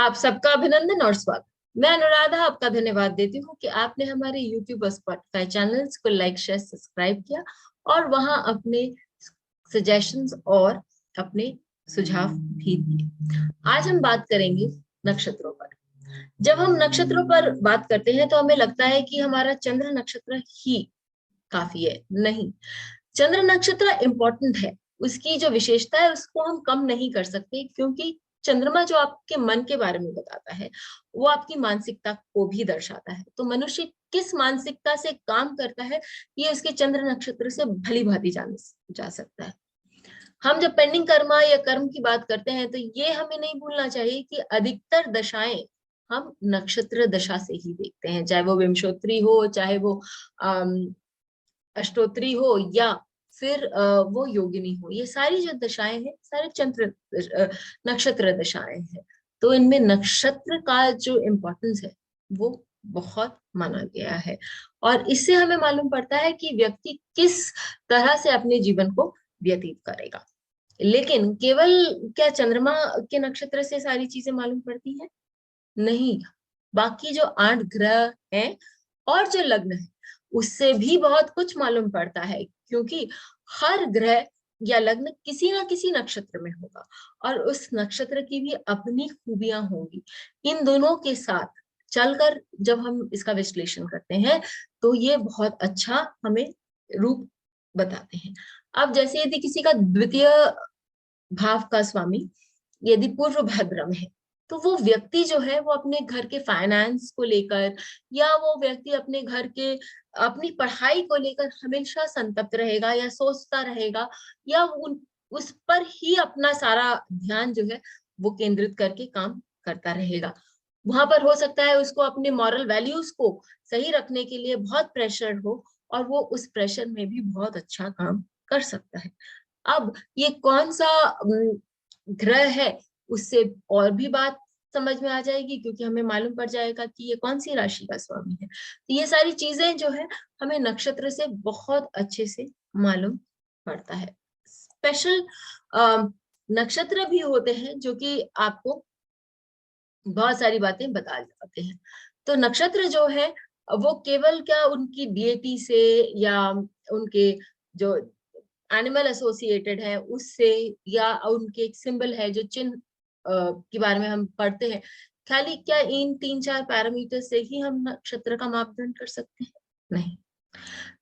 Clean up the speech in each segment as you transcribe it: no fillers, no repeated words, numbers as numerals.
आप सबका अभिनंदन और स्वागत। मैं अनुराधा आपका धन्यवाद देती हूँ कि आपने हमारे YouTube और Spotify चैनल्स को लाइक शेयर सब्सक्राइब किया और वहां अपने सजेशंस और अपने सुझाव भी दिए। आज हम बात करेंगे नक्षत्रों पर। जब हम नक्षत्रों पर बात करते हैं तो हमें लगता है कि हमारा चंद्र नक्षत्र ही काफी है। नहीं, चंद्र नक्षत्र इंपॉर्टेंट है। उसकी जो विशेषता है उसको हम कम नहीं कर सकते, क्योंकि चंद्रमा जो आपके मन के बारे में बताता है वो आपकी मानसिकता को भी दर्शाता है। तो मनुष्य किस मानसिकता से काम करता है ये उसके चंद्र नक्षत्र से भली भांति जान जा सकता है। हम जब पेंडिंग कर्मा या कर्म की बात करते हैं तो ये हमें नहीं भूलना चाहिए कि अधिकतर दशाएं हम नक्षत्र दशा से ही देखते हैं, चाहे वो विंशोत्तरी हो, चाहे वो अष्टोत्री हो, या फिर वो योगिनी हो। ये सारी जो दशाएं हैं सारे चंद्र नक्षत्र दशाएं हैं। तो इनमें नक्षत्र का जो इम्पोर्टेंस है वो बहुत माना गया है, और इससे हमें मालूम पड़ता है कि व्यक्ति किस तरह से अपने जीवन को व्यतीत करेगा। लेकिन केवल क्या चंद्रमा के नक्षत्र से सारी चीजें मालूम पड़ती हैं? नहीं, बाकी जो 8 ग्रह हैं और जो लग्न है उससे भी बहुत कुछ मालूम पड़ता है, क्योंकि हर ग्रह या लग्न किसी ना किसी नक्षत्र में होगा और उस नक्षत्र की भी अपनी खूबियां होंगी। इन दोनों के साथ चलकर जब हम इसका विश्लेषण करते हैं तो ये बहुत अच्छा हमें रूप बताते हैं। अब जैसे यदि किसी का द्वितीय भाव का स्वामी यदि पूर्व भद्र में है तो वो व्यक्ति जो है वो अपने घर के फाइनेंस को लेकर, या वो व्यक्ति अपने घर के अपनी पढ़ाई को लेकर हमेशा संतप्त रहेगा या सोचता रहेगा, या उस पर ही अपना सारा ध्यान जो है वो केंद्रित करके काम करता रहेगा। वहां पर हो सकता है उसको अपने मॉरल वैल्यूज को सही रखने के लिए बहुत प्रेशर हो, और वो उस प्रेशर में भी बहुत अच्छा काम कर सकता है। अब ये कौन सा ग्रह है उससे और भी बात समझ में आ जाएगी, क्योंकि हमें मालूम पड़ जाएगा कि ये कौन सी राशि का स्वामी है। तो ये सारी चीजें जो है हमें नक्षत्र से बहुत अच्छे से मालूम पड़ता है। स्पेशल नक्षत्र भी होते हैं जो कि आपको बहुत सारी बातें बता जाते हैं। तो नक्षत्र जो है वो केवल क्या उनकी डीएटी से या उनके जो एनिमल एसोसिएटेड है उससे, या उनके एक सिंबल है जो चिन्ह के बारे में हम पढ़ते हैं, खाली क्या इन 3-4 पैरामीटर से ही हम नक्षत्र का मापदंड कर सकते हैं? नहीं,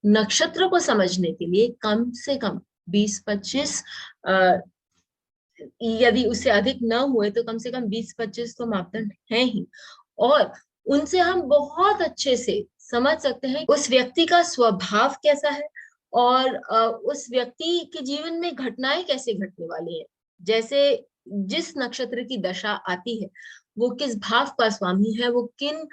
नक्षत्र को समझने के लिए कम से कम 20-25, यदि उससे अधिक न हुए तो कम से कम 20-25 तो मापदंड हैं ही, और उनसे हम बहुत अच्छे से समझ सकते हैं उस व्यक्ति का स्वभाव कैसा है और उस व्यक्ति के जीवन में घटनाएं कैसे घटने वाली हैं। जैसे जिस नक्षत्र की दशा आती है वो किस भाव का स्वामी है, वो किन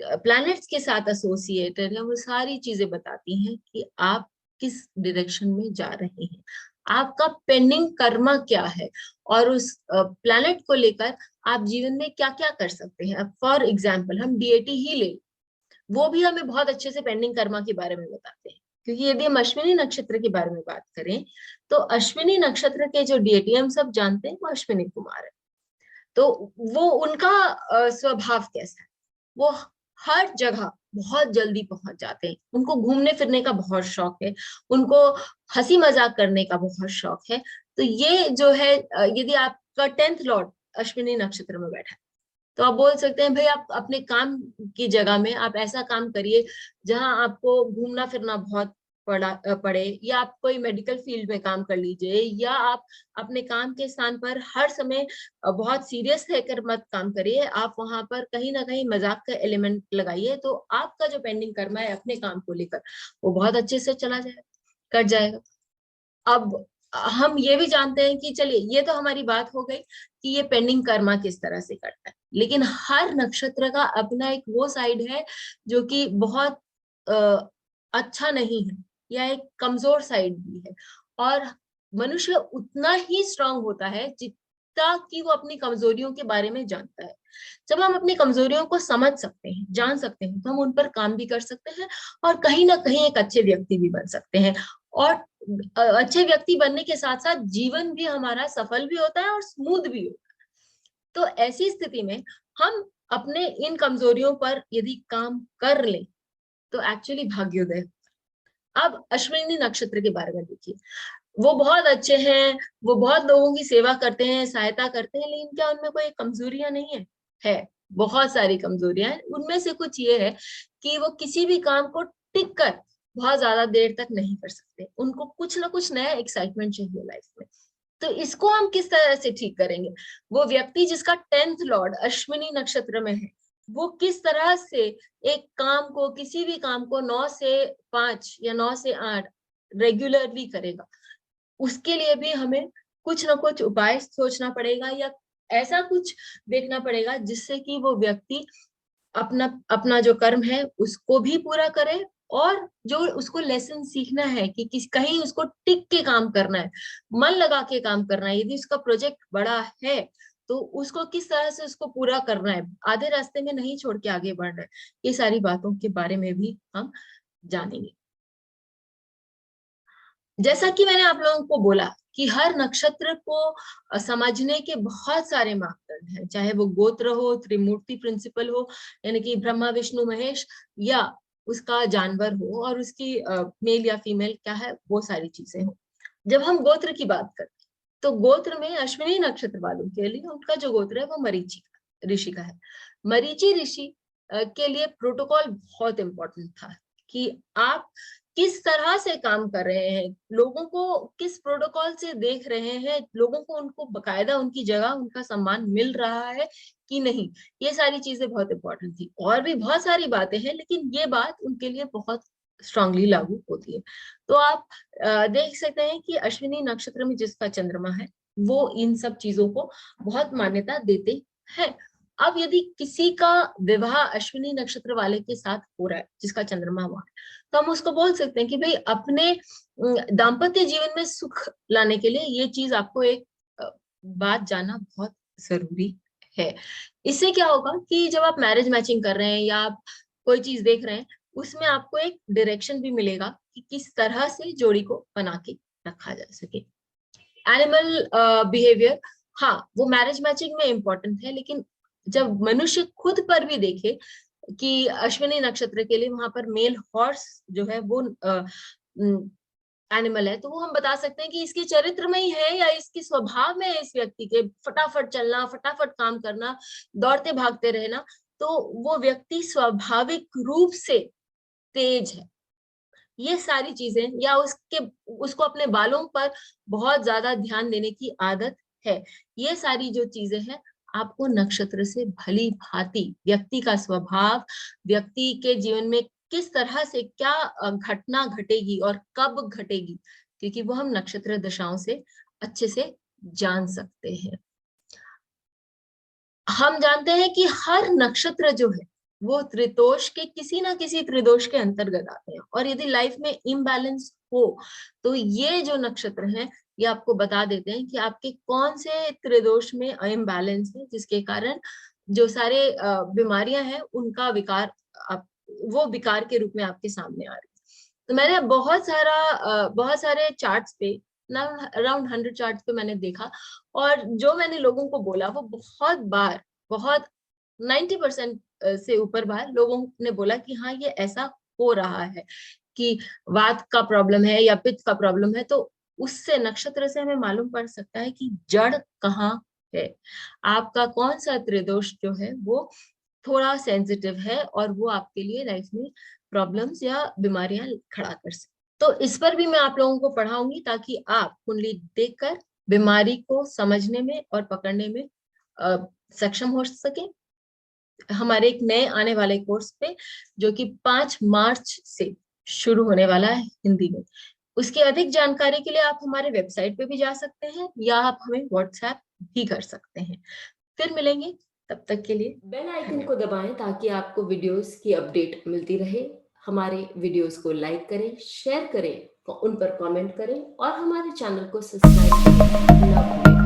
प्लैनेट्स के साथ एसोसिएटेड है, वो सारी चीजें बताती हैं कि आप किस डायरेक्शन में जा रहे हैं, आपका पेंडिंग कर्मा क्या है, और उस प्लैनेट को लेकर आप जीवन में क्या क्या कर सकते हैं। फॉर एग्जाम्पल हम डीएटी ही ले, वो भी हमें बहुत अच्छे से पेंडिंग कर्मा के बारे में बताते हैं। क्योंकि यदि हम अश्विनी नक्षत्र के बारे में बात करें तो अश्विनी नक्षत्र के जो डीएटी हम सब जानते हैं वो अश्विनी कुमार है। तो वो उनका स्वभाव कैसा है, वो हर जगह बहुत जल्दी पहुंच जाते हैं, उनको घूमने फिरने का बहुत शौक है, उनको हंसी मजाक करने का बहुत शौक है। तो ये जो है यदि आपका 10th लॉर्ड अश्विनी नक्षत्र में बैठा है तो आप बोल सकते हैं भाई आप अपने काम की जगह में आप ऐसा काम करिए जहां आपको घूमना फिरना बहुत पड़े, या आप कोई मेडिकल फील्ड में काम कर लीजिए, या आप अपने काम के स्थान पर हर समय बहुत सीरियस रहकर मत काम करिए, आप वहां पर कहीं ना कहीं मजाक का एलिमेंट लगाइए, तो आपका जो पेंडिंग कर्मा है अपने काम को लेकर वो बहुत अच्छे से चला जाएगा, कट जाएगा। अब हम ये भी जानते हैं कि चलिए ये तो हमारी बात हो गई कि ये पेंडिंग कर्मा किस तरह से करता है, लेकिन हर नक्षत्र का अपना एक वो साइड है जो कि बहुत अच्छा नहीं है, या एक कमजोर साइड भी है, और मनुष्य उतना ही स्ट्रांग होता है जितना कि वो अपनी कमजोरियों के बारे में जानता है। जब हम अपनी कमजोरियों को समझ सकते हैं, जान सकते हैं, तो हम उन पर काम भी कर सकते हैं और कहीं ना कहीं एक अच्छे व्यक्ति भी बन सकते हैं। और अच्छे व्यक्ति बनने के साथ साथ जीवन भी हमारा सफल भी होता है और स्मूथ भी होता है। तो ऐसी स्थिति में हम अपने इन कमजोरियों पर यदि काम कर लें तो एक्चुअली भाग्योदय। अब अश्विनी नक्षत्र के बारे में देखिए, वो बहुत अच्छे हैं, वो बहुत लोगों की सेवा करते हैं, सहायता करते हैं, लेकिन क्या उनमें कोई कमजोरियां नहीं है? है, बहुत सारी कमजोरियां हैं। उनमें से कुछ ये है कि वो किसी भी काम को टिक कर बहुत ज्यादा देर तक नहीं कर सकते, उनको कुछ ना कुछ नया एक्साइटमेंट चाहिए लाइफ में। तो इसको हम किस तरह से ठीक करेंगे? वो व्यक्ति जिसका 10th लॉर्ड अश्विनी नक्षत्र में है, वो किस तरह से एक काम को, किसी भी काम को 9 से 5 या 9 से 8 रेगुलरली करेगा, उसके लिए भी हमें कुछ ना कुछ उपाय सोचना पड़ेगा या ऐसा कुछ देखना पड़ेगा जिससे कि वो व्यक्ति अपना अपना जो कर्म है उसको भी पूरा करे, और जो उसको लेसन सीखना है कि किस कहीं उसको टिक के काम करना है, मन लगा के काम करना है। यदि उसका प्रोजेक्ट बड़ा है तो उसको किस तरह से उसको पूरा करना है, आधे रास्ते में नहीं छोड़ के आगे बढ़ना है। ये सारी बातों के बारे में भी हम जानेंगे। जैसा कि मैंने आप लोगों को बोला कि हर नक्षत्र को समझने के बहुत सारे मापदंड हैं, चाहे वो गोत्र हो, त्रिमूर्ति प्रिंसिपल हो, यानी कि ब्रह्मा विष्णु महेश, या उसका जानवर हो और उसकी मेल या फीमेल क्या है, वो सारी चीजें हो। जब हम गोत्र की बात करते हैं तो गोत्र में अश्विनी नक्षत्र वालों के लिए उनका जो गोत्र है वो मरीचि ऋषि का है। मरीचि ऋषि के लिए प्रोटोकॉल बहुत इंपॉर्टेंट था कि आप किस तरह से काम कर रहे हैं, लोगों को किस प्रोटोकॉल से देख रहे हैं, लोगों को उनको बकायदा उनकी जगह उनका सम्मान मिल रहा है कि नहीं, ये सारी चीजें बहुत इंपॉर्टेंट थी। और भी बहुत सारी बातें हैं लेकिन ये बात उनके लिए बहुत स्ट्रांगली लागू होती है। तो आप देख सकते हैं कि अश्विनी नक्षत्र में जिसका चंद्रमा है वो इन सब चीजों को बहुत मान्यता देते हैं। अब यदि किसी का विवाह अश्विनी नक्षत्र वाले के साथ हो रहा है जिसका चंद्रमा वहां है, तो हम उसको बोल सकते हैं कि भाई अपने दाम्पत्य जीवन में सुख लाने के लिए ये चीज आपको एक बात जानना बहुत जरूरी है। इससे क्या होगा कि जब आप मैरिज मैचिंग कर रहे हैं या आप कोई चीज देख रहे हैं, उसमें आपको एक डायरेक्शन भी मिलेगा कि किस तरह से जोड़ी को बना के रखा जा सके। एनिमल बिहेवियर, हाँ वो मैरिज मैचिंग में इम्पोर्टेंट है, लेकिन जब मनुष्य खुद पर भी देखे कि अश्विनी नक्षत्र के लिए वहां पर मेल हॉर्स जो है वो एनिमल है, तो वो हम बता सकते हैं कि इसके चरित्र में ही है या इसके स्वभाव में है, इस व्यक्ति के फटाफट चलना, फटाफट काम करना, दौड़ते भागते रहना, तो वो व्यक्ति स्वाभाविक रूप से तेज है। ये सारी चीजें, या उसको अपने बालों पर बहुत ज्यादा ध्यान देने की आदत है, ये सारी जो चीजें हैं आपको नक्षत्र से भली भांति व्यक्ति का स्वभाव, व्यक्ति के जीवन में किस तरह से क्या घटना घटेगी और कब घटेगी, क्योंकि वो हम नक्षत्र दशाओं से अच्छे से जान सकते हैं। हम जानते हैं कि हर नक्षत्र जो है वो त्रिदोष के किसी ना किसी त्रिदोष के अंतर्गत आते हैं, और यदि लाइफ में इम्बैलेंस हो तो ये जो नक्षत्र हैं ये आपको बता देते हैं कि आपके कौन से त्रिदोष में इम्बैलेंस है, जिसके कारण जो सारे बीमारियां हैं उनका विकार वो विकार के रूप में आपके सामने आ रही है। तो मैंने बहुत सारे चार्ट्स पे, अराउंड 100 चार्ट्स पे मैंने देखा, और जो मैंने लोगों को बोला वो बहुत 90% से ऊपर बार लोगों ने बोला कि हाँ ये ऐसा हो रहा है कि वात का प्रॉब्लम है या पित्त का प्रॉब्लम है। तो उससे नक्षत्र से हमें मालूम पड़ सकता है कि जड़ कहाँ है, आपका कौन सा त्रिदोष जो है वो थोड़ा सेंसिटिव है और वो आपके लिए लाइफ में प्रॉब्लम्स या बीमारियां खड़ा कर सकते। तो इस पर भी मैं आप लोगों को पढ़ाऊंगी ताकि आप कुंडली देखकर बीमारी को समझने में और पकड़ने में सक्षम हो सके। हमारे एक नए आने वाले कोर्स पे जो कि 5 मार्च से शुरू होने वाला है हिंदी में, उसकी अधिक जानकारी के लिए आप हमारे वेबसाइट पे भी जा सकते हैं या आप हमें व्हाट्सएप भी कर सकते हैं। फिर मिलेंगे, तब तक के लिए बेल आइकन को दबाएं ताकि आपको वीडियोस की अपडेट मिलती रहे। हमारे वीडियोस को लाइक करें, शेयर करें, उन पर कमेंट करें और हमारे चैनल को सब्सक्राइब करें।